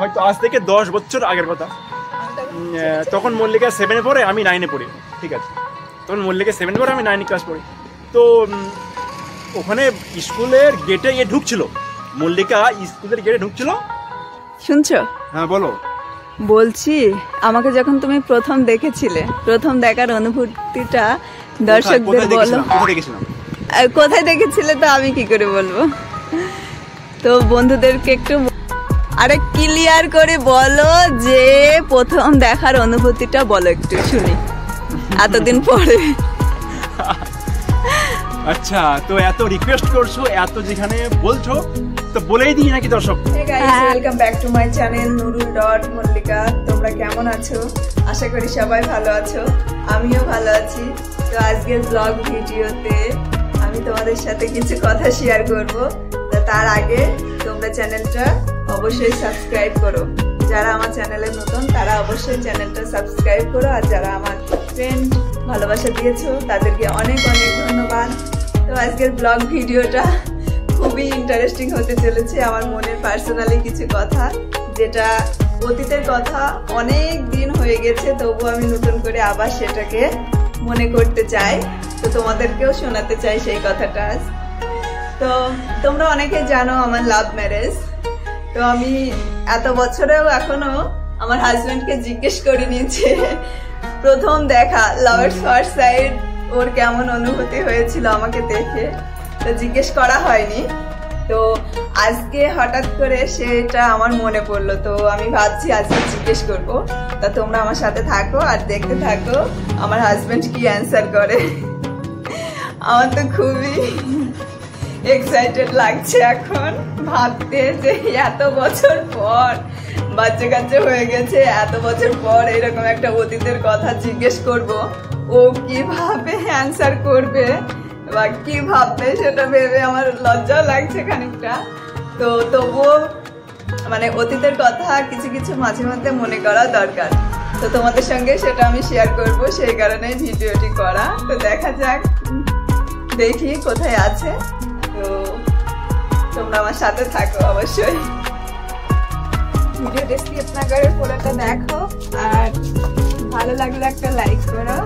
হয়তো আজ থেকে 10 বছর আগের কথা। তখন মল্লিকা 7-এ পড়ে, আমি 9-এ পড়ি, ঠিক আছে? তখন মল্লিকা 7-এ পড়ে, আমি 9 ক্লাস পড়ি। তো ওখানে স্কুলের গেটে ঢুকছিল, মল্লিকা স্কুলের গেটে ঢুকছিল। শুনছো? হ্যাঁ বলো। বলছি আমাকে যখন তুমি প্রথম দেখেছিলে, প্রথম দেখার অনুভূতিটা দর্শকদের বলো। কোথায় দেখেছিলে তো আমি কি করে বলবো? তো বন্ধুদেরকে একটু আরে ক্লিয়ার করে বলো যে প্রথম দেখার অনুভূতিটা বলো, একটু শুনি এতদিন পরে। আচ্ছা, তো এত রিকোয়েস্ট করছো, এত যেখানে বলছো, তো বলেই দিই নাকি দর্শক? Hey guys, welcome back to my channel নুরুল.মল্লিকা। তোমরা কেমন আছো? আশা করি সবাই ভালো আছো, আমিও ভালো আছি। তো আজকের ব্লগ ভিডিওতে আমি তোমাদের সাথে কিছু কথা শেয়ার করব। তার আগে তোমরা চ্যানেলটা অবশ্যই সাবস্ক্রাইব করো। যারা আমার চ্যানেলে নতুন তারা অবশ্যই চ্যানেলটা সাবস্ক্রাইব করো, আর যারা আমার ফ্রেন্ড ভালোবাসা দিয়েছো তাদেরকে অনেক অনেক ধন্যবাদ। তো আজকের ব্লগ ভিডিওটা খুবই ইন্টারেস্টিং হতে চলেছে। আমার মনের পার্সোনালি কিছু কথা, যেটা অতীতের কথা, অনেক দিন হয়ে গেছে, তবু আমি নতুন করে আবার সেটাকে মনে করতে চাই। তো তোমাদেরকেও শোনাতে চাই সেই কথাটা। তো তোমরা অনেকে জানো আমার লাভ ম্যারেজ। তো আমি এত বছরেও এখনো আমার হাজবেন্ডকে জিজ্ঞেস করে নিয়েছি প্রথম দেখা লাভ এট ফার্স্ট সাইট ওর কেমন অনুভূতি হয়েছিল আমাকে দেখে। তো জিজ্ঞেস করা হয়নি, তো আজকে হঠাৎ করে সেটা আমার মনে পড়লো। তো আমি ভাবছি আজকে জিজ্ঞেস করবো। তা তোমরা আমার সাথে থাকো আর দেখতে থাকো আমার হাজবেন্ড কি অ্যান্সার করে। আমার তো খুবই এক্সাইটেড লাগছে এখন ভাবতে যে এত বছর পর বাচ্চা কাচ্চা হয়ে গেছে, এত বছর পর এরকম একটা অতীতের কথা জিজ্ঞেস করব, ও কিভাবে অ্যান্সার করবে বা কি ভাববে সেটা ভেবে আমার লজ্জাও লাগছে খানিকটা। তো তবুও মানে অতীতের কথা কিছু কিছু মাঝে মধ্যে মনে করা দরকার। তো তোমাদের সঙ্গে সেটা আমি শেয়ার করব, সেই কারণেই ভিডিওটি করা। তো দেখা যাক, দেখি কোথায় আছে। তো তোমরা আমার সাথে থাকো অবশ্যই, ভিডিওটা স্কিপ না করে পুরোটা দেখো, আর ভালো লাগলে একটা লাইক করো,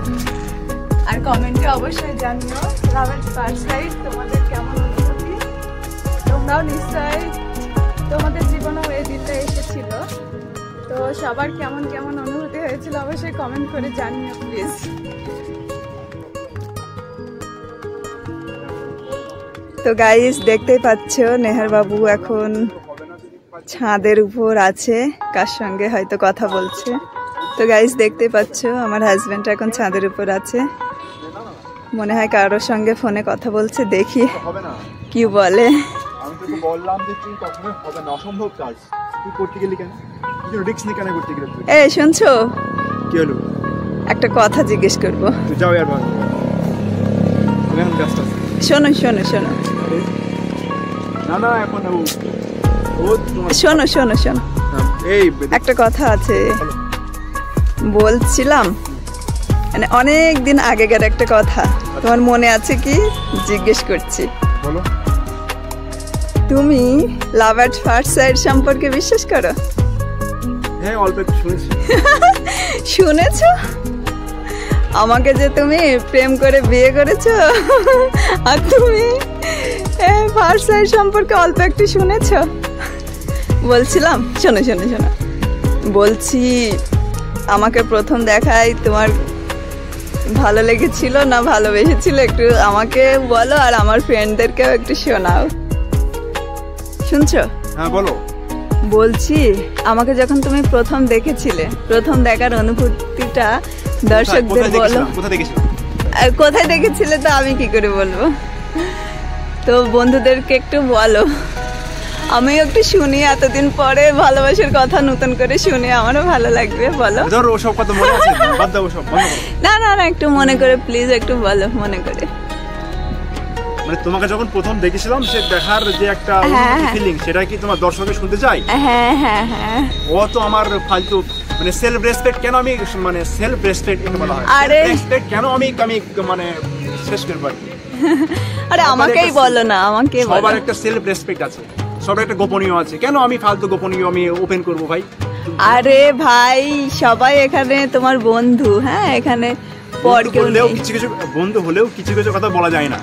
আর কমেন্টে অবশ্যই জানিও লাভ এট ফার্স্ট সাইট তোমাদের কেমন অনুভূতি। তোমরাও নিশ্চয়ই তোমাদের জীবনেও এই দিনটা এসেছিল, তো সবার কেমন কেমন অনুভূতি হয়েছিল অবশ্যই কমেন্ট করে জানিও প্লিজ। তো গাইস দেখতেই পাচ্ছ নেহার বাবু এখন ছাদের উপর আছে, কার সঙ্গে হয়তো কথা বলছে। তো গাইস দেখতেই পাচ্ছ আমার হাজবেন্ড এখন ছাদের উপর আছে, মনে হয় কারোর সঙ্গে ফোনে কথা বলছে, দেখি কি বলে। আমি তোকে বললাম যে তুই কখনো হবে না, অসম্ভব কাজ, তুই করতে গেলি কেন? তুই রিস্ক নিয়ে কেন করতে গেলি? এই শুনছো? কি হলো? একটা কথা জিজ্ঞেস করব। তুই যাও यार, ভাই আমি এখন ব্যস্ত আছি। শোনো শোনো শোনো, না না এখন ও শোনো শোনো শোনো, এই একটা কথা আছে বলছিলাম, মানে অনেক দিন আগেকার একটা কথা, তোমার মনে আছে কি জিজ্ঞেস করছি। বলো। তুমি লাভ এট ফার্স্ট সাইট সম্পর্কে বিশ্বাস করো? হ্যাঁ, অল্প একটু শুনেছি। শুনেছো? আমাকে যে তুমি প্রেম করে বিয়ে করেছো, আর তুমি ফার্স্ট সাইট সম্পর্কে অল্প একটু শুনেছো। বলছিলাম শোনো শোনো শোনো, বলছি আমাকে প্রথম দেখায় তোমার ভালো লেগেছিল না ভালোবেসেছিল, একটু আমাকে বলো, আর আমার ফ্রেন্ডদেরকেও একটু শোনাও। শুনছো? হ্যাঁ বলো। বলছি আমাকে যখন তুমি প্রথম দেখেছিলে, প্রথম দেখার অনুভূতিটা দর্শকদের বলো। কোথায় দেখেছিলে তো আমি কি করে বলবো? তো বন্ধুদেরকে একটু বলো, আমিও একটু শুনি, এতদিন পরে ভালোবাসার কথা নতুন করে শুনি, আমারও ভালো লাগবে। বলো। না না না, একটু মনে করে প্লিজ, একটু বলো মনে করে। মানে তোমাকে যখন প্রথম দেখেছিলাম, সে দেখার যে একটা ফিলিং, সেটা কি তোমার দর্শকে শুনতে চাই? হ্যাঁ হ্যাঁ হ্যাঁ। ও তো আমার ফালতু, মানে সেলফ রেসপেক্ট কেন আমি, মানে সেলফ রেসপেক্ট এটা বলা হয়, আরে রেসপেক্ট কেন আমি মানে শেষ করব? আরে আমাকেই বলো না, আমাকে বলো। সবার একটা সেলফ রেসপেক্ট আছে, সবার একটা গোপনীয় আছে, কেন আমি ফালতু গোপনীয় আমি ওপেন করব ভাই? আরে ভাই সবাই এখানে তোমার বন্ধু, হ্যাঁ এখানে পর কেউ নেই। কিছু কিছু বন্ধু হলেও কিছু কিছু কথা বলা যায় না।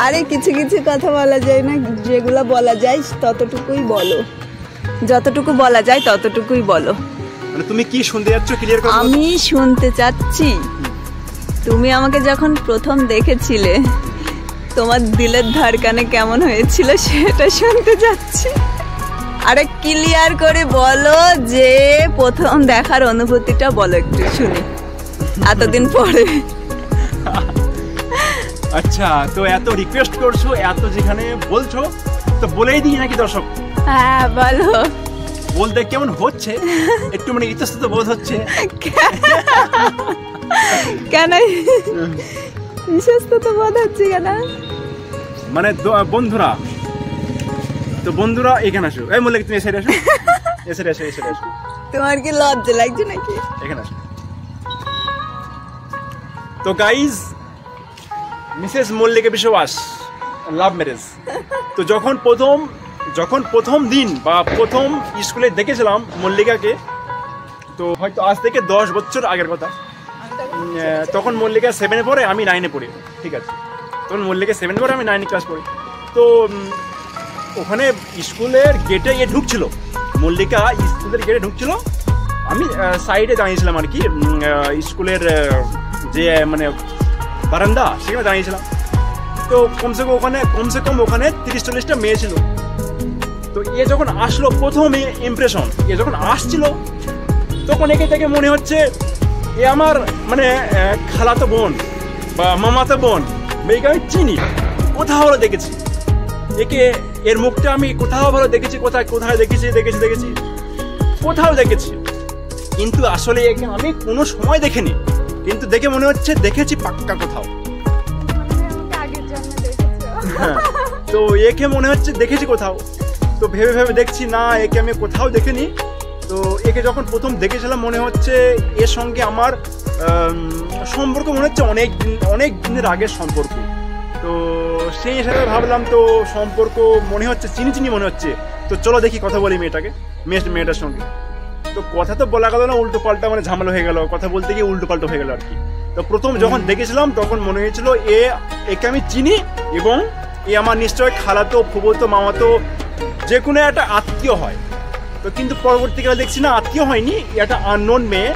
আরে কিছু কিছু কথা বলা যায় না, যেগুলো বলা যায় ততটুকুই বলো, যতটুকু বলা যায় ততটুকুই বলো। মানে তুমি কি শুনতে যাচ্ছ ক্লিয়ার করো। আমি শুনতে চাচ্ছি তুমি আমাকে যখন প্রথম দেখেছিলে তোমার দিলের ধড়কানে কেমন হয়েছিল সেটা শুনতে চাচ্ছি। আরে ক্লিয়ার করে বলো যে প্রথম দেখার অনুভূতিটা বলো একটু শুনি এতদিন পরে। আচ্ছা, তো এত রিকোয়েস্ট করছো, এত যেখানে বলছো, তো বলেই দিই নাকি দর্শক? হ্যাঁ বলো। বলতে কেমন হচ্ছে, একটু মানে ইতস্তত বোধ হচ্ছে। কেন ইতস্তত বোধ হচ্ছে কেন? মানে বন্ধুরা, তো বন্ধুরা এখানে আসো। এই মল্লিক তুমি এসে আসো, এসে আসো, এসে আসো। তোমার কি লজ্জা লাগছে নাকি? এখানে আসো। তো গাইজ, মিসেস মল্লিকা বিশ্বাস লাভ ম্যারেজ। তো যখন প্রথম দিন বা প্রথম স্কুলে দেখেছিলাম মল্লিকাকে, তো হয়তো আজ থেকে 10 বছর আগের কথা। তখন মল্লিকা 7-এ পড়ে, আমি 9-এ পড়ি, ঠিক আছে? তখন মল্লিকা 7-এ পড়ে, আমি 9 ক্লাস পড়ি। তো ওখানে স্কুলের গেটে ঢুকছিল, মল্লিকা স্কুলের গেটে ঢুকছিল, আমি সাইডে দাঁড়িয়েছিলাম আর কি, স্কুলের যে মানে বারান্দা সেখানে দাঁড়িয়েছিলাম। তো কমসে কম ওখানে 30-40টা মেয়ে ছিল। তো এ যখন আসলো, প্রথম ইমপ্রেশন, এ যখন আসছিল তখন একে থেকে মনে হচ্ছে এ আমার মানে খালাতো বোন বা মামাতো বোন। মেয়েকে আমি চিনি, কোথাও ভালো দেখেছি একে, এর মুখটা আমি কোথাও ভালো দেখেছি, কোথায় দেখেছি, কোথাও দেখেছি, কিন্তু আসলে একে আমি কোনো সময় দেখিনি, কিন্তু দেখে মনে হচ্ছে দেখেছি পাক্কা কোথাও। তো একে মনে হচ্ছে দেখেছি কোথাও। তো ভেবে দেখছি না, একে আমি কোথাও দেখিনি। তো একে যখন প্রথম দেখেছিলাম মনে হচ্ছে এর সঙ্গে আমার সম্পর্ক মনে হচ্ছে অনেক দিনের আগের সম্পর্ক। তো সেই হিসাবে ভাবলাম, তো সম্পর্ক মনে হচ্ছে চিনি মনে হচ্ছে। তো চলো দেখি কথা বলি মেয়েটার সঙ্গে। তো কথা তো বলা গেল না, উল্টো পাল্টা মানে ঝামেলা হয়ে গেল, কথা বলতে গিয়ে উল্টো পাল্টা হয়ে গেল আর কি। তো প্রথম যখন দেখেছিলাম তখন মনে হয়েছিল একে আমি চিনি এবং এ আমার নিশ্চয় খালাতো, ফুফাতো, মামাতো যে কোনো একটা আত্মীয় হয়। তো কিন্তু পরবর্তীকালে দেখছি না, আত্মীয় হয়নি, একটা আননোন মেয়ে।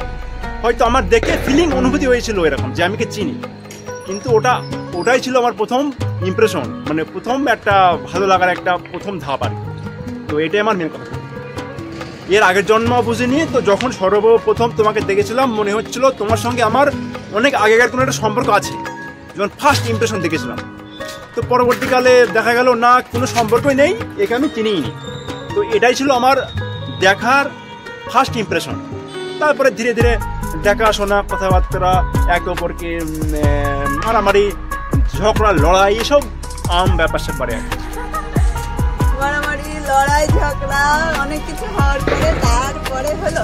হয়তো আমার দেখে অনুভূতি হয়েছিল এরকম যে আমি কে চিনি, কিন্তু ওটাই ছিল আমার প্রথম ইমপ্রেশন, মানে প্রথম একটা ভালো লাগার একটা প্রথম ধাপ আর কি। তো এটাই আমার মেন কথা। এর আগের জন্ম বুঝিনি। তো যখন সর্বপ্রথম তোমাকে দেখেছিলাম মনে হচ্ছিল তোমার সঙ্গে আমার অনেক আগেকার কোনো একটা সম্পর্ক আছে, যখন ফার্স্ট ইমপ্রেশন দেখেছিলাম। তো পরবর্তীকালে দেখা গেল না, কোনো সম্পর্কই নেই, একে আমি চিনিই নি। তো এটাই ছিল আমার দেখার ফার্স্ট ইমপ্রেশন। তারপরে ধীরে ধীরে দেখাশোনা, কথাবার্তা, একে অপরকে মারামারি, ঝগড়া, লড়াই, এসব ব্যাপার স্যাপারে মারামারি, লড়াই, ঝগড়া অনেক কিছু হওয়ার পরে তারপরে হলো।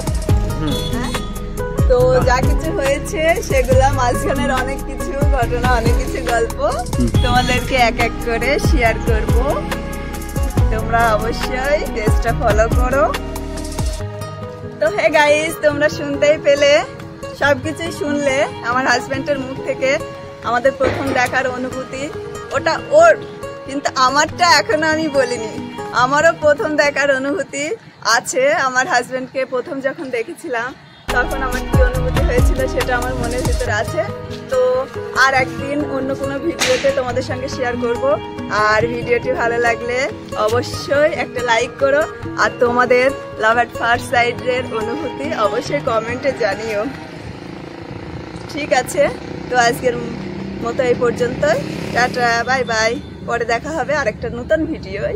তো যা কিছু হয়েছে সেগুলা মাঝখানের অনেক কিছু ঘটনা, অনেক কিছু গল্প তোমাদেরকে এক এক করে শেয়ার করব। তোমরা অবশ্যই পেজটা ফলো করো। তো হে গাইস, তোমরা শুনতেই পেলে, সবকিছুই শুনলে আমার হাজবেন্ডের মুখ থেকে আমাদের প্রথম দেখার অনুভূতি। ওটা ওর, কিন্তু আমারটা এখনো আমি বলিনি। আমারও প্রথম দেখার অনুভূতি আছে। আমার হাজবেন্ডকে প্রথম যখন দেখেছিলাম তখন আমার কি অনুভূতি হয়েছিল সেটা আমার মনের ভিতরে আছে। তো আর একদিন অন্য কোনো ভিডিওতে তোমাদের সঙ্গে শেয়ার করব। আর ভিডিওটি ভালো লাগলে অবশ্যই একটা লাইক করো, আর তোমাদের লাভ এট ফার্স্ট সাইটের অনুভূতি অবশ্যই কমেন্টে জানিও। ঠিক আছে, তো আজকের মতো এই পর্যন্তই। Tata, bye bye. পরে দেখা হবে আরেকটা নতুন ভিডিওয়।